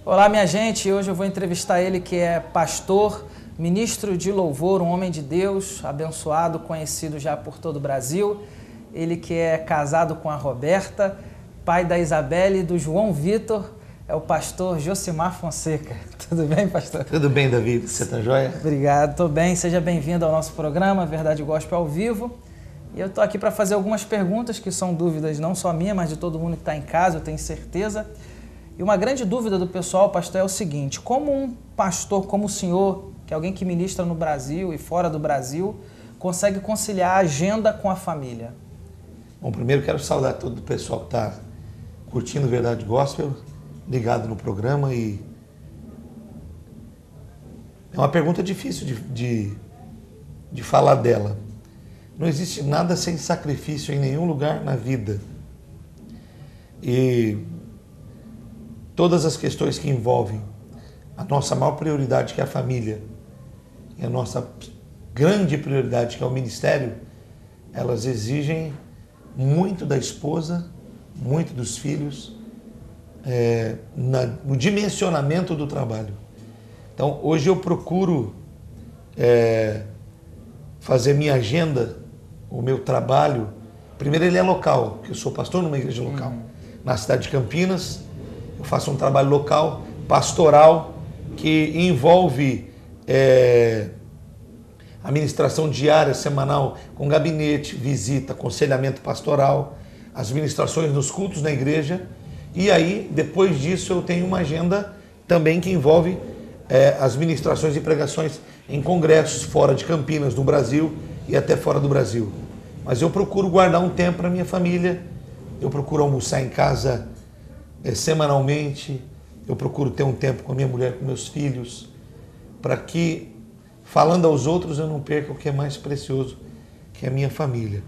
Olá, minha gente. Hoje eu vou entrevistar ele, que é pastor, ministro de louvor, um homem de Deus, abençoado, conhecido já por todo o Brasil. Ele que é casado com a Roberta, pai da Isabelle e do João Vitor, é o pastor Josimar Fonseca. Tudo bem, pastor? Tudo bem, Davi? Você tá joia? Obrigado, estou bem. Seja bem-vindo ao nosso programa Verdade Gospel ao Vivo. E eu estou aqui para fazer algumas perguntas que são dúvidas não só minha, mas de todo mundo que está em casa, eu tenho certeza. E uma grande dúvida do pessoal, pastor, é o seguinte: como um pastor como o senhor, que é alguém que ministra no Brasil e fora do Brasil, consegue conciliar a agenda com a família? Bom, primeiro quero saudar todo o pessoal que está curtindo Verdade Gospel, ligado no programa. E é uma pergunta difícil de falar dela. Não existe nada sem sacrifício em nenhum lugar na vida. E todas as questões que envolvem a nossa maior prioridade, que é a família, e a nossa grande prioridade, que é o ministério, elas exigem muito da esposa, muito dos filhos, no dimensionamento do trabalho. Então, hoje eu procuro fazer minha agenda, o meu trabalho. Primeiro, ele é local, porque eu sou pastor numa igreja local, na cidade de Campinas. Eu faço um trabalho local, pastoral, que envolve a ministração diária, semanal, com gabinete, visita, aconselhamento pastoral, as ministrações nos cultos na igreja. E aí, depois disso, eu tenho uma agenda também que envolve as ministrações e pregações em congressos fora de Campinas, no Brasil e até fora do Brasil. Mas eu procuro guardar um tempo para minha família, eu procuro almoçar em casa semanalmente, eu procuro ter um tempo com a minha mulher, com meus filhos, para que, falando aos outros, eu não perca o que é mais precioso, que é a minha família.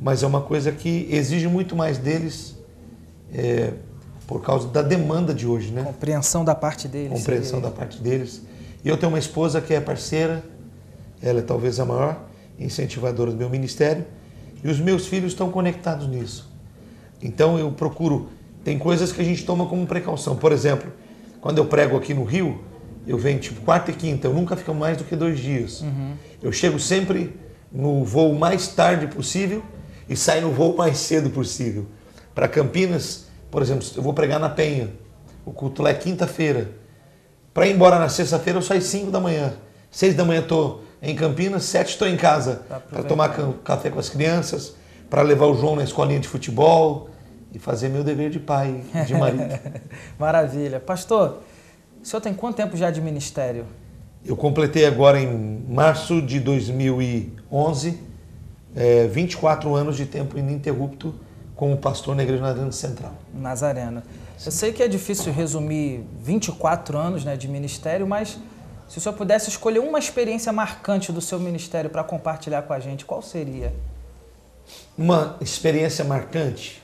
Mas é uma coisa que exige muito mais deles, por causa da demanda de hoje, né? Compreensão da parte deles. Compreensão da parte deles. E eu tenho uma esposa que é parceira, ela é talvez a maior incentivadora do meu ministério, e os meus filhos estão conectados nisso. Então eu procuro. Tem coisas que a gente toma como precaução. Por exemplo, quando eu prego aqui no Rio, eu venho tipo quarta e quinta, eu nunca fico mais do que 2 dias. Eu chego sempre no voo mais tarde possível e saio no voo mais cedo possível. Para Campinas, por exemplo, eu vou pregar na Penha, o culto lá é quinta-feira. Para ir embora na sexta-feira eu saio 5 da manhã. 6 da manhã estou em Campinas, 7 estou em casa para tomar café com as crianças, para levar o João na escolinha de futebol e fazer meu dever de pai, de marido. Maravilha. Pastor, o senhor tem quanto tempo já de ministério? Eu completei agora em março de 2011, 24 anos de tempo ininterrupto como pastor na Igreja Nazareno Central. Nazareno. Eu sei que é difícil resumir 24 anos, né, de ministério, mas se o senhor pudesse escolher uma experiência marcante do seu ministério para compartilhar com a gente, qual seria? Uma experiência marcante?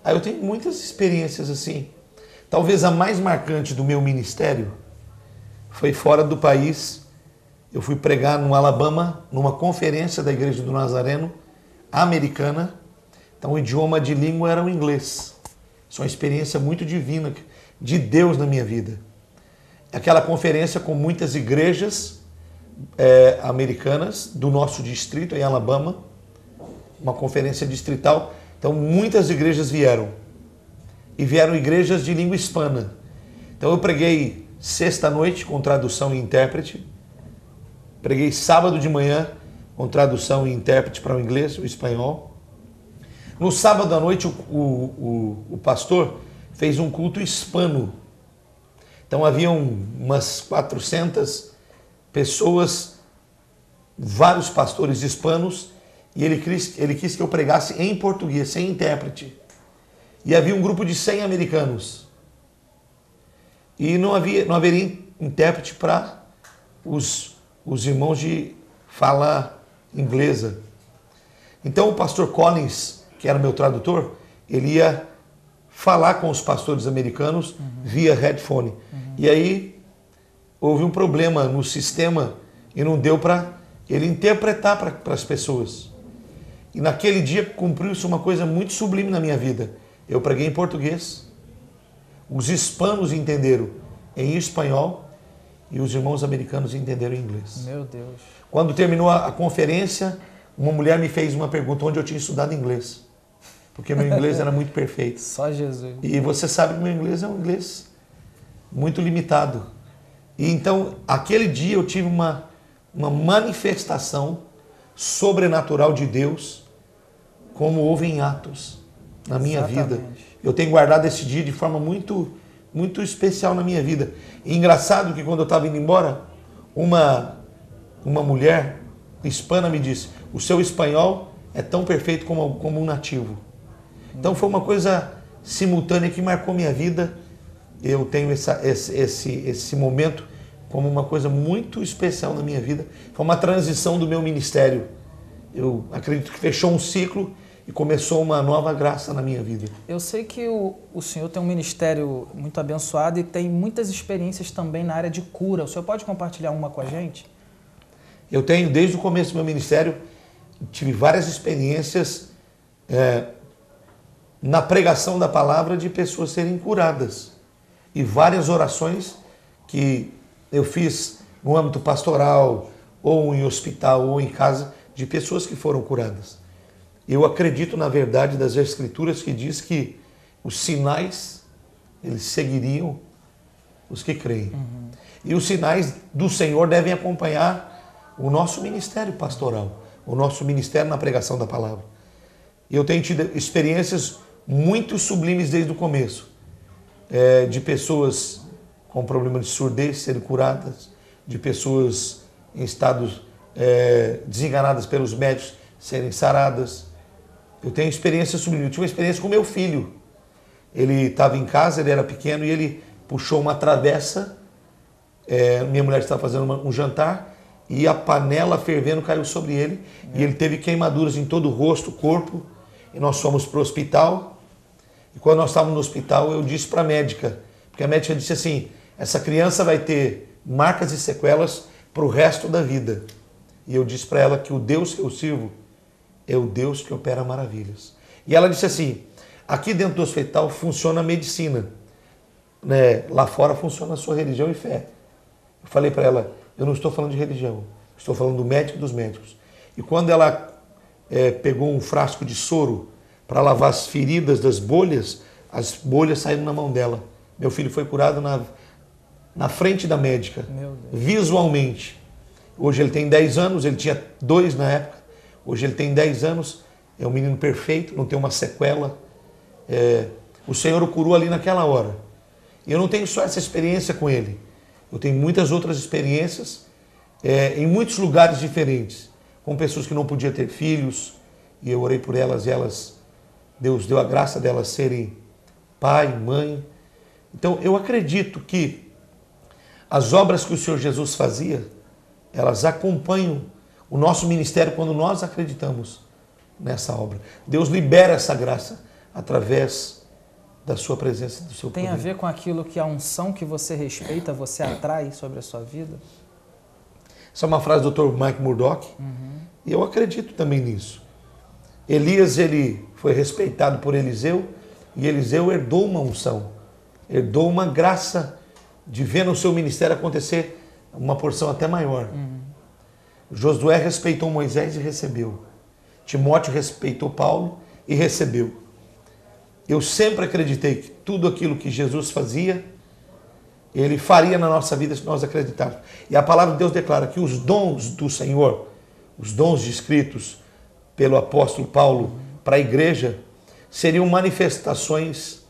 Eu tenho muitas experiências assim. Talvez a mais marcante do meu ministério foi fora do país. Eu fui pregar no Alabama, numa conferência da Igreja do Nazareno, americana. Então o idioma de língua era o inglês. Isso é uma experiência muito divina, de Deus na minha vida. Aquela conferência com muitas igrejas americanas do nosso distrito, em Alabama, uma conferência distrital. Então muitas igrejas vieram, e vieram igrejas de língua hispana. Então eu preguei sexta-noite com tradução e intérprete, preguei sábado de manhã com tradução e intérprete para o inglês, o espanhol. No sábado à noite o pastor fez um culto hispano. Então haviam umas 400 pessoas, vários pastores hispanos, e ele quis que eu pregasse em português, sem intérprete. E havia um grupo de 100 americanos. E não haveria intérprete para os irmãos de fala inglesa. Então o pastor Collins, que era o meu tradutor, ele ia falar com os pastores americanos via headphone. E aí houve um problema no sistema e não deu para ele interpretar para as pessoas. E naquele dia cumpriu-se uma coisa muito sublime na minha vida. Eu preguei em português. Os hispanos entenderam em espanhol e os irmãos americanos entenderam em inglês. Meu Deus. Quando terminou a conferência, uma mulher me fez uma pergunta onde eu tinha estudado inglês. Porque meu inglês era muito perfeito. Só Jesus. E você sabe que meu inglês é um inglês muito limitado. E então, aquele dia eu tive uma manifestação sobrenatural de Deus, como houve em Atos, na minha vida. Eu tenho guardado esse dia de forma muito, muito especial na minha vida. E engraçado que quando eu estava indo embora, uma mulher hispana me disse, o seu espanhol é tão perfeito como um nativo. Então foi uma coisa simultânea que marcou minha vida. Eu tenho esse momento como uma coisa muito especial na minha vida. Foi uma transição do meu ministério. Eu acredito que fechou um ciclo e começou uma nova graça na minha vida. Eu sei que o senhor tem um ministério muito abençoado e tem muitas experiências também na área de cura. O senhor pode compartilhar uma com a gente? Eu tenho, desde o começo do meu ministério, tive várias experiências na pregação da palavra de pessoas serem curadas. E várias orações que eu fiz no âmbito pastoral, ou em hospital, ou em casa, de pessoas que foram curadas. Eu acredito na verdade das Escrituras que diz que os sinais, eles seguiriam os que creem. Uhum. E os sinais do Senhor devem acompanhar o nosso ministério pastoral, o nosso ministério na pregação da palavra. E eu tenho tido experiências muito sublimes desde o começo, de pessoas com problema de surdez serem curadas, de pessoas em estados desenganadas pelos médicos serem saradas. Eu tenho experiências sublimes. Eu tive uma experiência com meu filho. Ele estava em casa, ele era pequeno e ele puxou uma travessa. Minha mulher estava fazendo um jantar e a panela fervendo caiu sobre ele. E ele teve queimaduras em todo o rosto, corpo. E nós fomos para o hospital. E quando nós estávamos no hospital, eu disse para a médica, porque a médica disse assim, essa criança vai ter marcas e sequelas para o resto da vida. E eu disse para ela que o Deus que eu sirvo é o Deus que opera maravilhas. E ela disse assim, aqui dentro do hospital funciona a medicina, né? Lá fora funciona a sua religião e fé. Eu falei para ela, eu não estou falando de religião, estou falando do médico dos médicos. E quando ela pegou um frasco de soro para lavar as feridas das bolhas, as bolhas saíram na mão dela. Meu filho foi curado na frente da médica, visualmente. Hoje ele tem 10 anos, ele tinha 2 na época. Hoje ele tem 10 anos, é um menino perfeito, não tem uma sequela. O Senhor o curou ali naquela hora. E eu não tenho só essa experiência com ele. Eu tenho muitas outras experiências em muitos lugares diferentes. Com pessoas que não podiam ter filhos. E eu orei por elas e Deus deu a graça delas serem pai, mãe. Então eu acredito que as obras que o Senhor Jesus fazia, elas acompanham o nosso ministério quando nós acreditamos nessa obra. Deus libera essa graça através da sua presença, do seu poder. Tem a ver com aquilo que a unção que você respeita, você atrai sobre a sua vida? Essa é uma frase do Dr. Mike Murdock, e eu acredito também nisso. Elias, ele foi respeitado por Eliseu, e Eliseu herdou uma unção, herdou uma graça de ver no seu ministério acontecer uma porção até maior. Josué respeitou Moisés e recebeu. Timóteo respeitou Paulo e recebeu. Eu sempre acreditei que tudo aquilo que Jesus fazia, Ele faria na nossa vida se nós acreditarmos. E a palavra de Deus declara que os dons do Senhor, os dons descritos pelo apóstolo Paulo para a igreja, seriam manifestações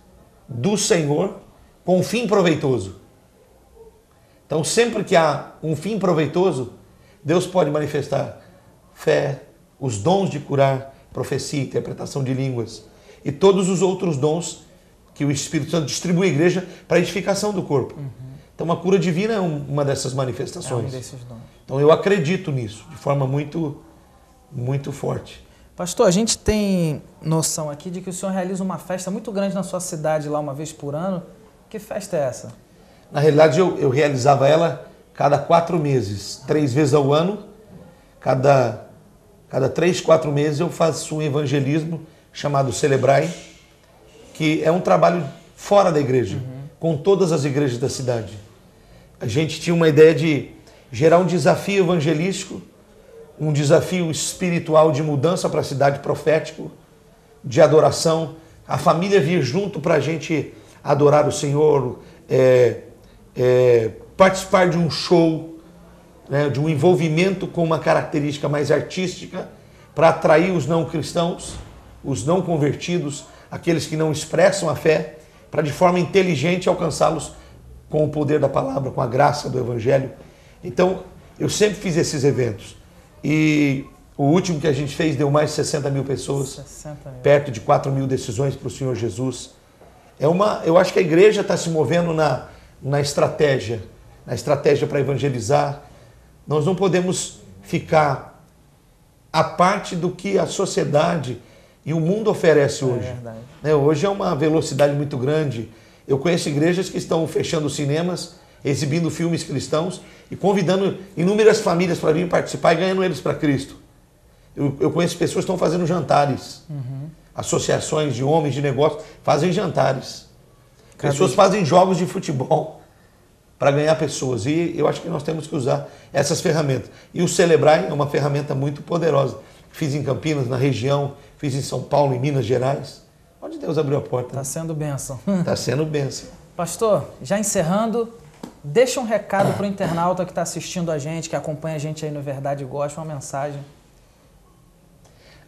do Senhor com um fim proveitoso. Então, sempre que há um fim proveitoso, Deus pode manifestar fé, os dons de curar, profecia, interpretação de línguas e todos os outros dons que o Espírito Santo distribui à igreja para a edificação do corpo. Então, a cura divina é uma dessas manifestações. É um desses dons. Então, eu acredito nisso de forma muito, muito forte. Pastor, a gente tem noção aqui de que o senhor realiza uma festa muito grande na sua cidade lá uma vez por ano. Que festa é essa? Na realidade, eu realizava ela cada 4 meses, 3 vezes ao ano. Cada 3, 4 meses eu faço um evangelismo chamado Celebrai, que é um trabalho fora da igreja. com todas as igrejas da cidade. A gente tinha uma ideia de gerar um desafio evangelístico, um desafio espiritual de mudança para a cidade, profético, de adoração. A família vir junto para a gente adorar o Senhor, participar de um show, né, de um envolvimento com uma característica mais artística, para atrair os não cristãos, os não convertidos, aqueles que não expressam a fé, para de forma inteligente alcançá-los com o poder da palavra, com a graça do Evangelho. Então, eu sempre fiz esses eventos. E o último que a gente fez deu mais de 60 mil pessoas, 60 mil. Perto de 4 mil decisões para o Senhor Jesus. Eu acho que a igreja está se movendo na estratégia para evangelizar. Nós não podemos ficar à parte do que a sociedade e o mundo oferece hoje. Hoje é uma velocidade muito grande. Eu conheço igrejas que estão fechando cinemas, exibindo filmes cristãos e convidando inúmeras famílias para vir participar e ganhando eles para Cristo. Eu conheço pessoas que estão fazendo jantares. Associações de homens de negócio fazem jantares. Pessoas fazem jogos de futebol para ganhar pessoas. E eu acho que nós temos que usar essas ferramentas. E o Celebrai é uma ferramenta muito poderosa. Fiz em Campinas, na região, fiz em São Paulo, em Minas Gerais. Onde Deus abriu a porta. Está sendo bênção. Está sendo bênção. Pastor, já encerrando, deixa um recado para o internauta que está assistindo a gente, que acompanha a gente aí no Verdade Gospel, uma mensagem.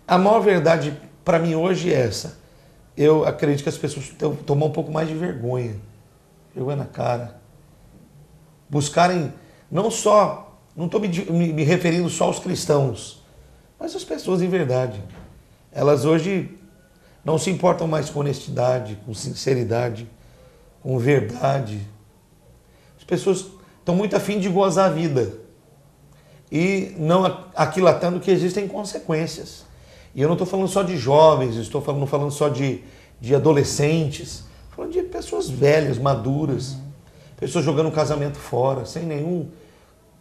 A maior verdade para mim hoje é essa. Eu acredito que as pessoas tomam um pouco mais de vergonha na cara. Buscarem, não estou me referindo só aos cristãos, mas as pessoas em verdade. Elas hoje não se importam mais com honestidade, com sinceridade, com verdade. As pessoas estão muito afim de gozar a vida e não aquilatando que existem consequências. E eu não estou falando só de jovens, estou falando só de adolescentes, falando de pessoas velhas, maduras, pessoas jogando o casamento fora, sem nenhum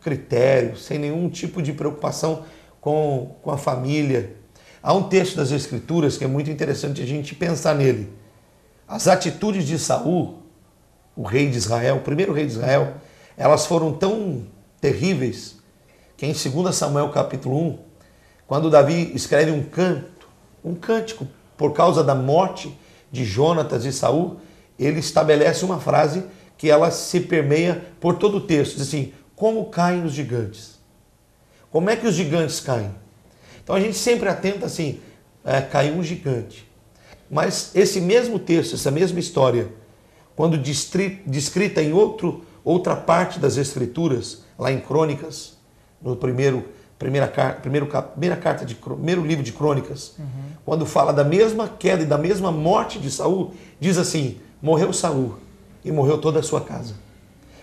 critério, sem nenhum tipo de preocupação com a família. Há um texto das Escrituras que é muito interessante a gente pensar nele. As atitudes de Saul, o rei de Israel, o primeiro rei de Israel, elas foram tão terríveis que em 2 Samuel capítulo 1, quando Davi escreve um cântico por causa da morte de Jonatas e Saul, ele estabelece uma frase que ela se permeia por todo o texto. Diz assim, como caem os gigantes? Como é que os gigantes caem? Então a gente sempre atenta assim, caiu um gigante. Mas esse mesmo texto, essa mesma história, quando descrita em outra parte das Escrituras, lá em Crônicas, no primeiro livro de Crônicas, quando fala da mesma queda e da mesma morte de Saul, diz assim, morreu Saul e morreu toda a sua casa.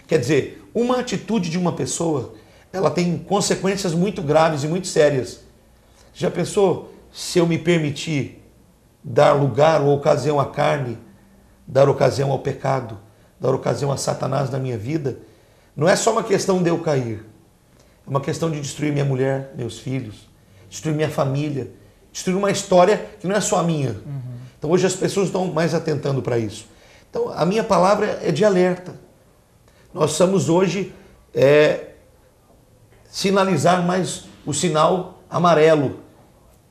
Quer dizer, uma atitude de uma pessoa, ela tem consequências muito graves e muito sérias. Já pensou se eu me permitir dar lugar ou ocasião à carne, dar ocasião ao pecado, dar ocasião a Satanás na minha vida? Não é só uma questão de eu cair. É uma questão de destruir minha mulher, meus filhos, destruir minha família, destruir uma história que não é só a minha. Então hoje as pessoas estão mais atentando para isso. Então a minha palavra é de alerta. Nós estamos hoje sinalizar mais o sinal amarelo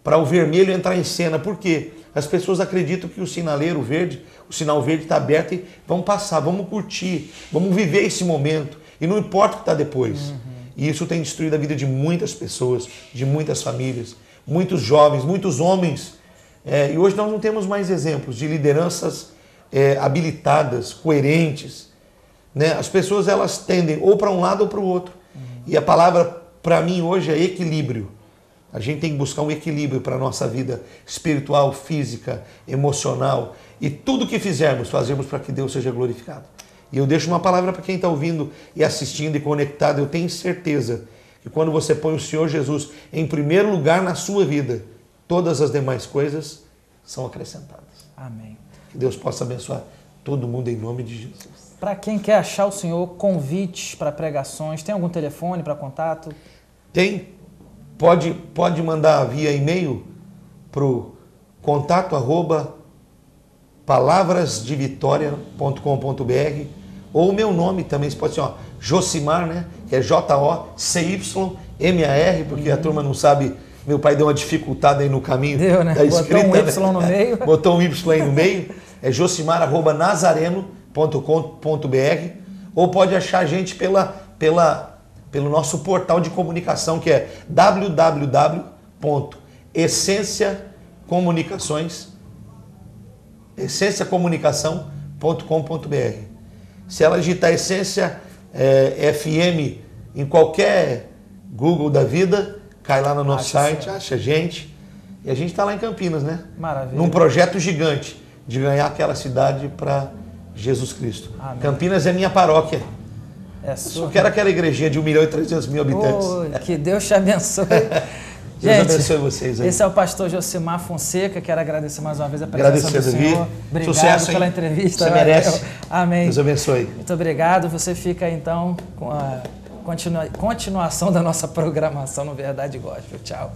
para o vermelho entrar em cena. Por quê? As pessoas acreditam que o sinaleiro verde, o sinal verde está aberto e vamos passar, vamos curtir, vamos viver esse momento. E não importa o que está depois. E isso tem destruído a vida de muitas pessoas, de muitas famílias, muitos jovens, muitos homens. E hoje nós não temos mais exemplos de lideranças habilitadas, coerentes. Né? As pessoas elas tendem ou para um lado ou para o outro. E a palavra para mim hoje é equilíbrio. A gente tem que buscar um equilíbrio para a nossa vida espiritual, física, emocional. E tudo que fizermos, fazemos para que Deus seja glorificado. E eu deixo uma palavra para quem está ouvindo e assistindo e conectado. Eu tenho certeza que quando você põe o Senhor Jesus em primeiro lugar na sua vida, todas as demais coisas são acrescentadas. Amém. Que Deus possa abençoar todo mundo em nome de Jesus. Para quem quer achar o Senhor, convites para pregações, tem algum telefone para contato? Tem. Pode mandar via e-mail para o contato palavrasdevitoria.com.br, ou o meu nome também, você pode ser, ó, Josimar, né? Que é Jocymar, porque a turma não sabe, meu pai deu uma dificultada aí no caminho. Deu, né? Da escrita, botou um Y no meio. Botou um Y aí no meio. É josimar@nazareno.com.br, ou pode achar a gente pelo nosso portal de comunicação, que é essenciacomunicação.com.br. Se ela digitar Essência FM em qualquer Google da vida, cai lá no nosso site, acha a gente. E a gente está lá em Campinas, né? Maravilha. Num projeto gigante de ganhar aquela cidade para Jesus Cristo. Amém. Campinas é minha paróquia. É só quero aquela igrejinha de 1.300.000 habitantes. Que Deus te abençoe. Deus Gente, abençoe vocês aí. Esse é o pastor Josimar Fonseca. Quero agradecer mais uma vez a presença do senhor. Obrigado Sucesso, pela entrevista. Você merece. Amém. Deus abençoe. Muito obrigado. Você fica então com a continuação da nossa programação no Verdade Gospel. Tchau.